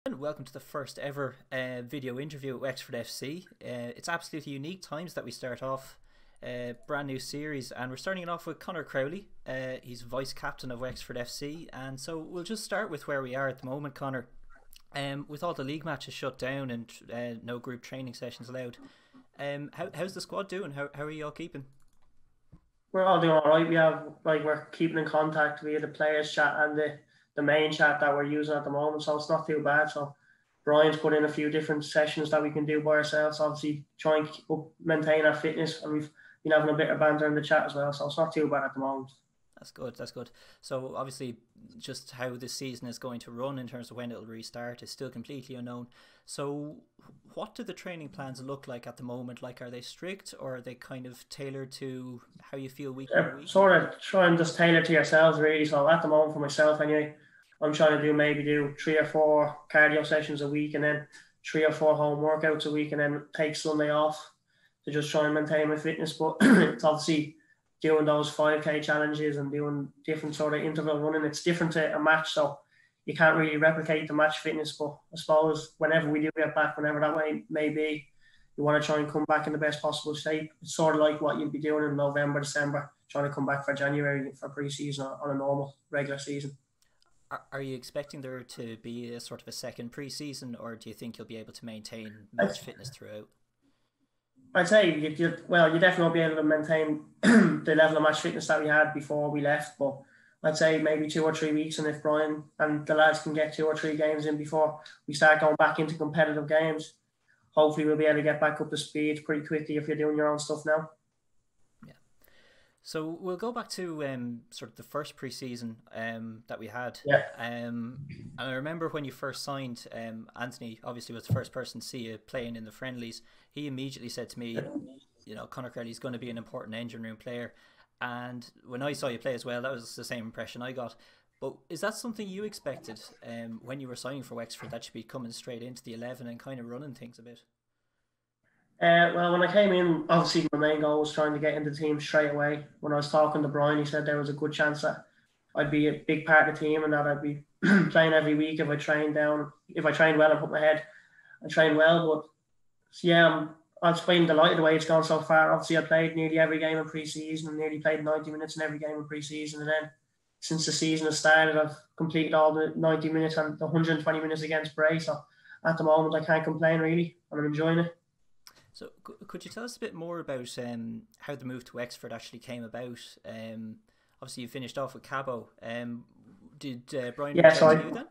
And welcome to the first ever video interview at Wexford FC. It's absolutely unique times that we start off a brand new series, and we're starting it off with Conor Crowley. He's vice captain of Wexford FC, and so we'll just start with where we are at the moment, Conor. With all the league matches shut down and no group training sessions allowed, how's the squad doing? How are you all keeping? We're all doing all right. We're keeping in contact via the players chat and the main chat that we're using at the moment, so it's not too bad. So Brian's put in a few different sessions that we can do by ourselves. Obviously, try and maintain our fitness, and we've been having a bit of banter in the chat as well. So it's not too bad at the moment. That's good. That's good. So obviously, just how this season is going to run in terms of when it'll restart is still completely unknown. So, what do the training plans look like at the moment? Like, are they strict, or are they kind of tailored to how you feel week by week? Sort of try and just tailor to yourselves, really. So at the moment, for myself anyway, I'm trying to do 3 or 4 cardio sessions a week, and then 3 or 4 home workouts a week, and then take Sunday off to just try and maintain my fitness. But it's obviously doing those 5K challenges and doing different sort of interval running. It's different to a match, so you can't really replicate the match fitness. But I suppose whenever we do get back, whenever that may be, you want to try and come back in the best possible shape. It's sort of like what you'd be doing in November, December, trying to come back for January for pre-season on a normal regular season. Are you expecting there to be a sort of a second pre-season, or do you think you'll be able to maintain match fitness throughout? I'd say you definitely won't be able to maintain the level of match fitness that we had before we left, but I'd say maybe 2 or 3 weeks, and if Brian and the lads can get 2 or 3 games in before we start going back into competitive games, hopefully we'll be able to get back up to speed pretty quickly if you're doing your own stuff now. Yeah. So we'll go back to sort of the first pre-season that we had. Yeah. And I remember when you first signed, Anthony obviously was the first person to see you playing in the friendlies. He immediately said to me, you know, Conor Crowley is going to be an important engine room player. And when I saw you play as well, that was the same impression I got. But is that something you expected when you were signing for Wexford, that you'd be coming straight into the 11 and kind of running things a bit? Well, when I came in, obviously my main goal was trying to get into the team straight away. When I was talking to Brian, he said there was a good chance that I'd be a big part of the team and that I'd be playing every week if I trained well and put my head and trained well. But yeah, I've been delighted the way it's gone so far. Obviously, I played nearly every game in pre-season and nearly played 90 minutes in every game in pre-season. And then since the season has started, I've completed all the 90 minutes and the 120 minutes against Bray. So at the moment, I can't complain really, and I'm enjoying it. So could you tell us a bit more about how the move to Wexford actually came about? Obviously, you finished off with Cabo. Did Brian reach out to you then?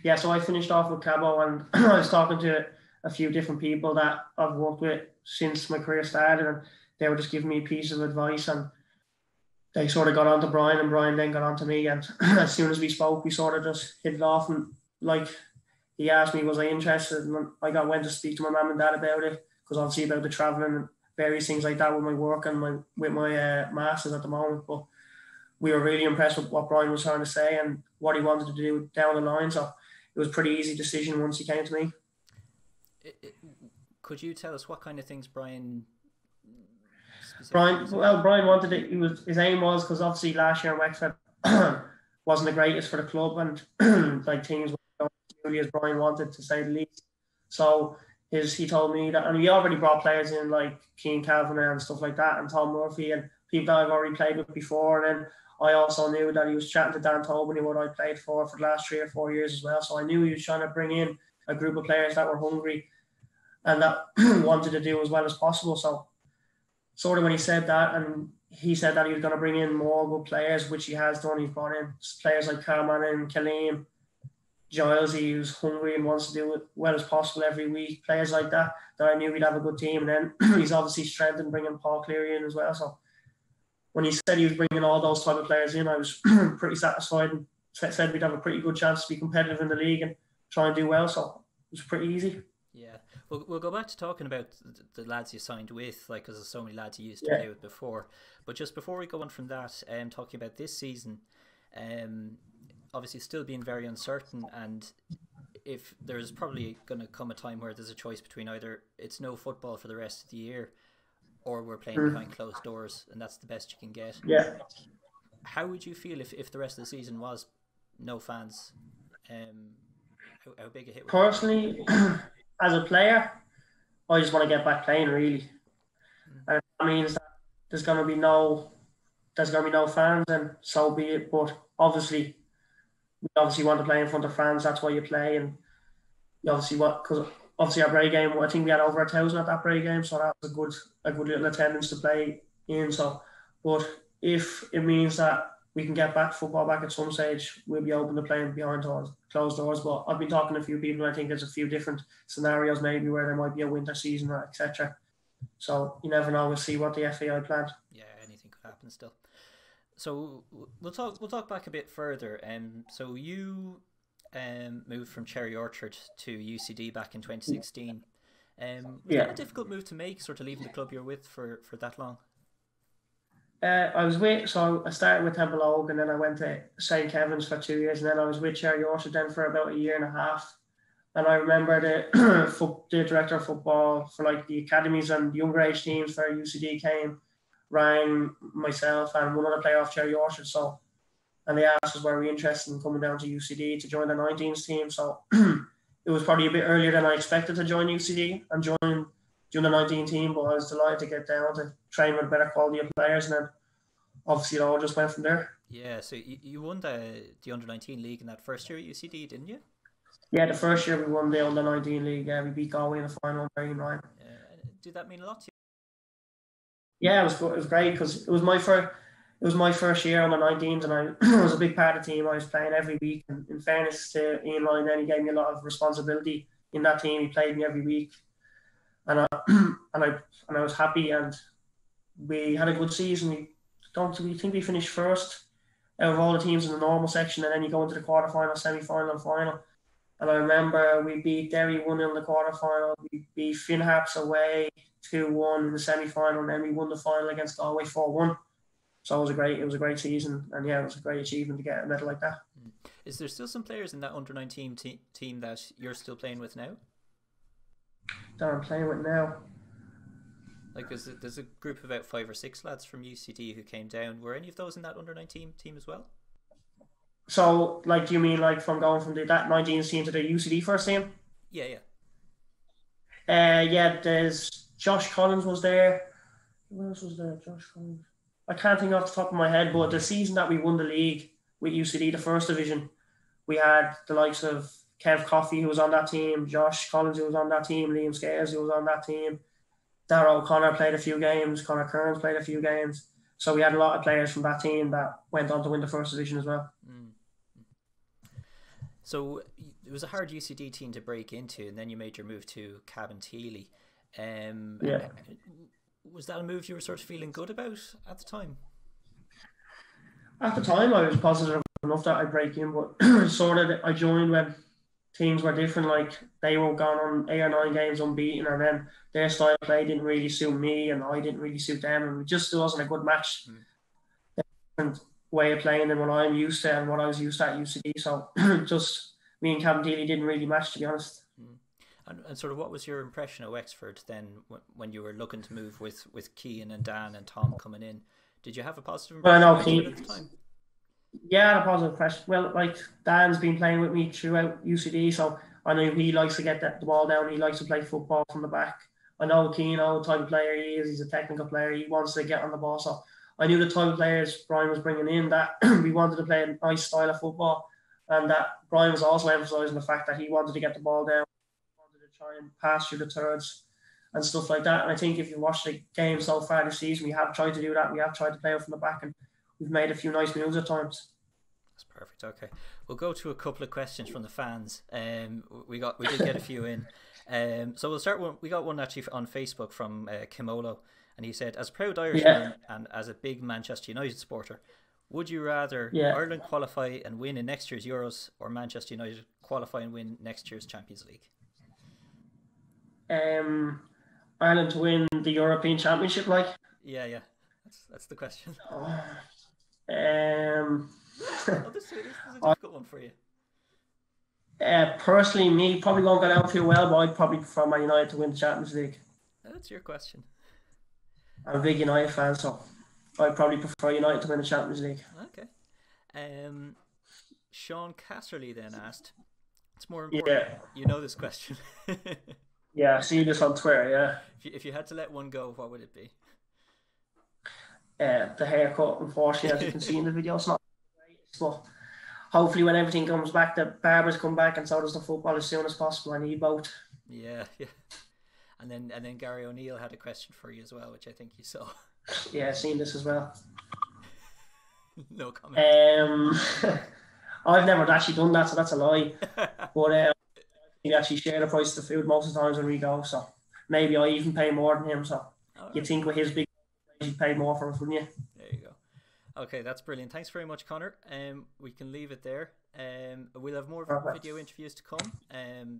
Yeah, so I finished off with Cabo, and I was talking to a few different people that I've worked with since my career started, and they were just giving me pieces of advice, and they sort of got on to Brian, and Brian then got on to me, and as soon as we spoke, we sort of just hit it off, and like he asked me was I interested, and went to speak to my mum and dad about it, because obviously about the travelling and various things like that with my work and with my masters at the moment, but we were really impressed with what Brian was trying to say and what he wanted to do down the line, so it was a pretty easy decision once he came to me. Could you tell us what kind of things Brian Brian wanted it. His aim was, because obviously last year in Wexford wasn't the greatest for the club, and like things weren't going as smoothly as Brian wanted, to say the least. So he told me that, and he already brought players in like Keane Kavanagh and stuff like that, and Tom Murphy and people that I've already played with before. And then I also knew that he was chatting to Dan Tobin, what I played for the last 3 or 4 years as well. So I knew he was trying to bring in a group of players that were hungry and that wanted to do as well as possible. So sort of when he said that, and he said that he was going to bring in more good players, which he has done. He's brought in players like Carman and Killeen, Giles, who's hungry and wants to do it well as possible every week. Players like that I knew we'd have a good team. And then he's obviously strengthened bringing Paul Cleary in as well. So when he said he was bringing all those type of players in, I was pretty satisfied, and said we'd have a pretty good chance to be competitive in the league and try and do well. So it was pretty easy. Yeah, we'll go back to talking about the lads you signed with, like, because there's so many lads you used to play with before. But just before we go on from that, talking about this season, obviously still being very uncertain, and if there's probably going to come a time where there's a choice between either it's no football for the rest of the year, or we're playing behind closed doors, and that's the best you can get. Yeah. How would you feel if the rest of the season was no fans? How big a hit would that be? Personally, as a player, I just want to get back playing really, Mm. and if that means that there's gonna be no there's gonna be no fans, and so be it. But obviously, we obviously want to play in front of fans. That's why you play, and you obviously what because obviously our break game. I think we had over 1,000 at that break game, so that was a good little attendance to play in. So, but if it means that we can get back football back at some stage, we'll be open to playing behind doors, closed doors. But I've been talking to a few people. And I think there's a few different scenarios maybe where there might be a winter season or etc. So you never know. We'll see what the FAI plan. Yeah, anything could happen still. So we'll talk back a bit further. So you moved from Cherry Orchard to UCD back in 2016. Was that Yeah. a difficult move to make, sort of leaving the club you're with for that long? I started with Temple Oak and then I went to St. Kevin's for 2 years and then I was with Cherry Orchard then for about a year and a half. And I remember the director of football for like the academies and younger age teams for UCD came, rang myself and one other player off Cherry Orchard. So, and they asked us were we interested in coming down to UCD to join the 19s team. So it was probably a bit earlier than I expected to join UCD and join the 19 team, but I was delighted to get down to train with better quality of players and then obviously it all just went from there. Yeah, so you won the under-19 league in that first year at UCD, didn't you? Yeah, the first year we won the under 19 league. Yeah, we beat Galway in the final. Very right. Did that mean a lot to Yeah, it was good. It was great because it was my first year on the 19s, and I was a big part of the team. I was playing every week. And in fairness to Ian Lyon, then he gave me a lot of responsibility in that team. He played me every week, and I and I was happy. And we had a good season. We think we finished first out of all the teams in the normal section, and then you go into the quarterfinal, semi-final, and final. And I remember we beat Derry 1-0 in the quarterfinal. We beat Finn Harps away 2-1 in the semi-final, and then we won the final against Galway 4-1. So it was a great season, and yeah, it was a great achievement to get a medal like that. Is there still some players in that under-19 team that you're still playing with now? That I'm playing with now. Like there's a group of about 5 or 6 lads from UCD who came down. Were any of those in that under-19 team as well? So, like, do you mean like from going from that 19s team to the UCD first team? Yeah. Yeah, there's Josh Collins was there. Who else was there? Josh Collins. I can't think off the top of my head, but the season that we won the league with UCD, the first division, we had the likes of Kev Coffey, who was on that team, Josh Collins, who was on that team, Liam Scales, who was on that team. Darragh O'Connor played a few games, Conor Kearns played a few games. So we had a lot of players from that team that went on to win the first division as well. So it was a hard UCD team to break into, and then you made your move to Cabinteely. Yeah. Was that a move you were sort of feeling good about at the time? At the time, I was positive enough that I'd break in, but sort of I joined when things were different. Like they were gone on 8 or 9 games unbeaten, and then their style of play didn't really suit me, and I didn't really suit them, and it just wasn't a good match. Different way of playing than what I'm used to and what I was used to at UCD. So just me and Cabinteely didn't really match, to be honest. And sort of what was your impression of Wexford then when you were looking to move with Cian and Dan and Tom coming in? Did you have a positive impression of Wexford at the time? Yeah, a positive impression. Well, like Dan's been playing with me throughout UCD, so I know he likes to get the ball down. He likes to play football from the back. I know Cian, the type of player he is. He's a technical player. He wants to get on the ball. So I knew the type of players Brian was bringing in, that we wanted to play a nice style of football, and that Brian was also emphasising the fact that he wanted to get the ball down, wanted to try and pass through the thirds and stuff like that. And I think if you watch the game so far this season, we have tried to do that. We have tried to play out from the back, and we've made a few nice moves at times. That's perfect. Okay, we'll go to a couple of questions from the fans. We did get a few in. So we'll start one. We got one actually on Facebook from Kimolo, and he said, as a proud Irishman and as a big Manchester United supporter, would you rather Ireland qualify and win in next year's Euros, or Manchester United qualify and win next year's Champions League? Ireland to win the European Championship, like? Yeah. That's the question. This is a difficult one for you. Personally, me probably won't go down too well, but I'd probably prefer Man United to win the Champions League. That's your question. I'm a big United fan, so I'd probably prefer United to win the Champions League. Okay. Sean Casserly then asked, It's more important. Yeah, You know this question. yeah. I see this on Twitter. Yeah, If you had to let one go, what would it be? the haircut. Unfortunately, as you can see in the video, it's not the greatest, but hopefully, when everything comes back, the barbers come back, and so does the football as soon as possible. I need both. Yeah, yeah. And then Gary O'Neill had a question for you as well, which I think you saw. Yeah, seen this as well. No comment. I've never actually done that, so that's a lie. But he actually share the price of the food most of the times when we go, so maybe I even pay more than him. So you think with his big, he'd pay more for us, wouldn't you? There you go. Okay, that's brilliant. Thanks very much, Conor. We can leave it there. We'll have more video interviews to come.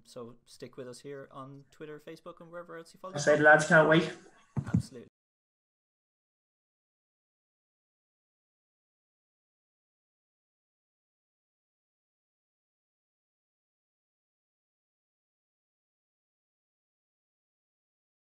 So stick with us here on Twitter, Facebook, and wherever else you follow. I said, lads, can't wait. Absolutely.